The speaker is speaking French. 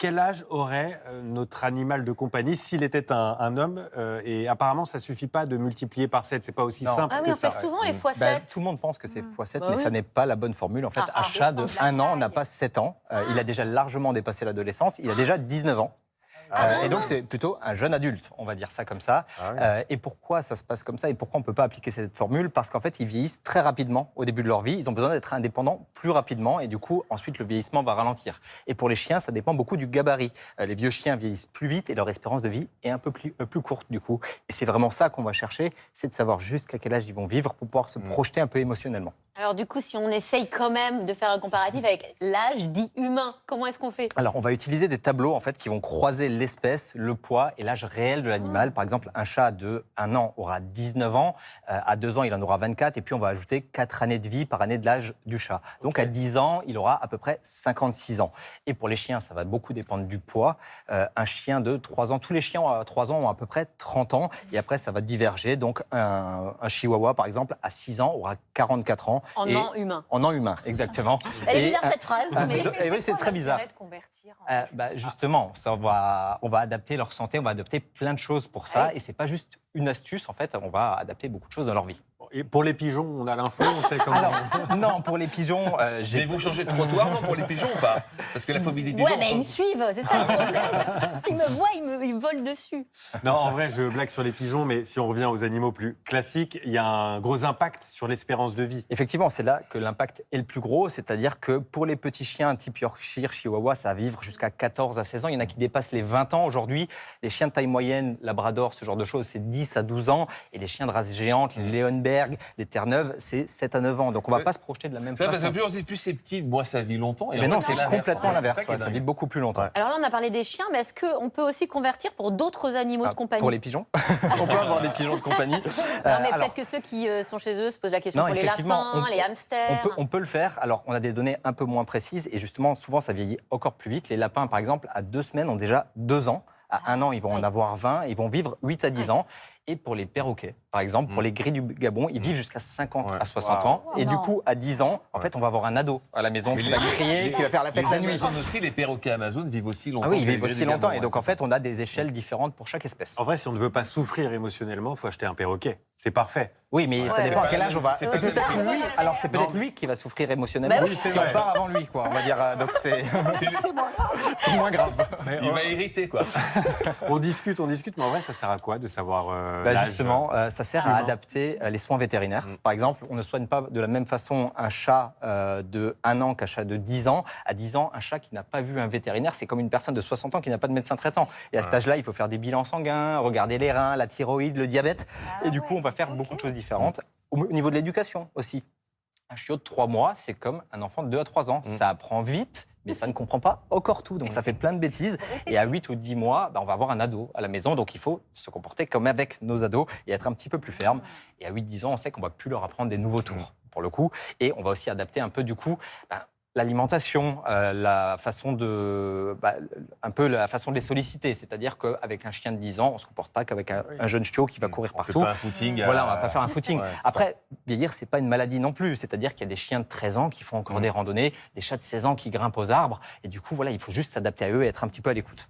quel âge aurait notre animal de compagnie s'il était un homme et apparemment, ça ne suffit pas de multiplier par 7. C'est pas aussi Non. simple Ah oui, que on fait ça. souvent les x7. Tout le monde pense que c'est x7, Bah mais oui. ça n'est pas la bonne formule. En fait, Ah, un chat de dépend de la 1 an taille. n'a pas 7 ans. Il a déjà largement dépassé l'adolescence. Il a déjà 19 ans. Et donc, c'est plutôt un jeune adulte, on va dire ça comme ça. Ah oui. Et pourquoi ça se passe comme ça et pourquoi on ne peut pas appliquer cette formule? Parce qu'en fait, ils vieillissent très rapidement au début de leur vie. Ils ont besoin d'être indépendants plus rapidement et du coup, ensuite, le vieillissement va ralentir. Et pour les chiens, ça dépend beaucoup du gabarit. Les vieux chiens vieillissent plus vite et leur espérance de vie est un peu plus courte du coup. Et c'est vraiment ça qu'on va chercher, c'est de savoir jusqu'à quel âge ils vont vivre pour pouvoir se projeter un peu émotionnellement. Alors du coup, si on essaye quand même de faire un comparatif avec l'âge dit humain, comment est-ce qu'on fait? Alors, on va utiliser des tableaux en fait qui vont croiser l'espèce, le poids et l'âge réel de l'animal. Par exemple, un chat de 1 an aura 19 ans, à 2 ans, il en aura 24, et puis on va ajouter 4 années de vie par année de l'âge du chat. Donc, à 10 ans, il aura à peu près 56 ans. Et pour les chiens, ça va beaucoup dépendre du poids. Un chien de 3 ans, tous les chiens à 3 ans ont à peu près 30 ans, et après, ça va diverger. Donc, un chihuahua, par exemple, à 6 ans, aura 44 ans. En Et- an humain. En an humain, exactement. Elle est Et bizarre cette phrase, mais... et oui, c'est très bizarre. De convertir en Justement, on va adapter leur santé, on va adapter plein de choses pour ça. Et c'est pas juste une astuce, en fait, on va adapter beaucoup de choses dans leur vie. Et pour les pigeons, on a l'info, on sait comment. Alors, non, pour les pigeons, Mais vous changez de trottoir, non, pour les pigeons ou pas? Parce que la phobie des pigeons... Ouais, mais ils me change- suivent, c'est ça le problème. Ils me voient, ils me volent dessus. Non, en vrai, je blague sur les pigeons, mais si on revient aux animaux plus classiques, il y a un gros impact sur l'espérance de vie. effectivement, c'est là que l'impact est le plus gros, c'est-à-dire que pour les petits chiens type Yorkshire, Chihuahua, ça va vivre jusqu'à 14 à 16 ans. Il y en a qui dépassent les 20 ans aujourd'hui. Les chiens de taille moyenne, Labrador, ce genre de choses, c'est 10 à 12 ans. Et les chiens de race géante, les Leonberg, les Terre-Neuve, c'est 7 à 9 ans. Donc on ne va pas se projeter de la même C'est vrai, parce que façon. plus on se dit, plus c'est petit, moins ça vit longtemps. Et Mais en non, fait, c'est l'inverse. complètement C'est l'inverse. ça qui est Ça dingue. vit beaucoup plus longtemps. Alors là, on a parlé des chiens, mais est-ce qu'on peut aussi convertir pour d'autres animaux de compagnie? Pour les pigeons, on peut avoir des pigeons de compagnie. Non, mais Alors, peut-être que ceux qui sont chez eux se posent la question Non, pour les effectivement, lapins, les hamsters. on peut le faire. Alors, on a des données un peu moins précises et justement, souvent, ça vieillit encore plus vite. Les lapins, par exemple, à 2 semaines, ont déjà 2 ans. À 1 an, ils vont en avoir 20. Ils vont vivre 8 à 10 ans. Et pour les perroquets, par exemple, pour les grilles du Gabon, ils vivent jusqu'à 50 à 60 ans. Wow. Et du Non. coup, à 10 ans, en fait, on va avoir un ado à la maison qui va crier, qui va faire la fête Les la nuit. Amazones aussi, les perroquets Amazones vivent aussi longtemps. Ah oui, ils que les vivent aussi grilles du longtemps. Gabon, Et donc, ouais, en fait, on a des échelles différentes pour chaque espèce. En vrai, si on ne veut pas souffrir émotionnellement, il faut acheter un perroquet. C'est parfait. Oui, mais ça Ouais. dépend à C'est quel pas âge on va. c'est C'est pas peut-être ça. lui. Alors, c'est peut-être Non. lui qui va souffrir émotionnellement Bah oui, si c'est vrai. on part avant lui, quoi. On va dire. Donc, c'est moins grave. Mais Il va hériter, quoi. on discute, mais en vrai, ça sert à quoi de savoir Bah, l'âge justement, ça sert à humain. adapter les soins vétérinaires. Par exemple, on ne soigne pas de la même façon un chat de 1 an qu'un chat de 10 ans. À 10 ans, un chat qui n'a pas vu un vétérinaire, c'est comme une personne de 60 ans qui n'a pas de médecin traitant. Et à cet âge-là, il faut faire des bilans sanguins, regarder les reins, la thyroïde, le diabète. Et du coup, on va faire beaucoup de choses différentes. Au niveau de l'éducation aussi. Un chiot de 3 mois, c'est comme un enfant de 2 à 3 ans. Ça apprend vite, mais ça ne comprend pas encore tout. Donc ça fait plein de bêtises. Et à 8 ou 10 mois, on va avoir un ado à la maison. Donc il faut se comporter comme avec nos ados et être un petit peu plus ferme. Et à 8-10 ans, on sait qu'on ne va plus leur apprendre des nouveaux tours, pour le coup. Et on va aussi adapter un peu, du coup, l'alimentation, la façon de, un peu la façon de les solliciter. C'est-à-dire qu'avec un chien de 10 ans, on ne se comporte pas qu'avec un jeune chiot qui va courir On fait partout. pas un footing. Voilà, on va pas faire un footing. Ouais, c'est ça. Après, vieillir, c'est pas une maladie non plus. C'est-à-dire qu'il y a des chiens de 13 ans qui font encore des randonnées, des chats de 16 ans qui grimpent aux arbres. Et du coup, voilà, il faut juste s'adapter à eux et être un petit peu à l'écoute.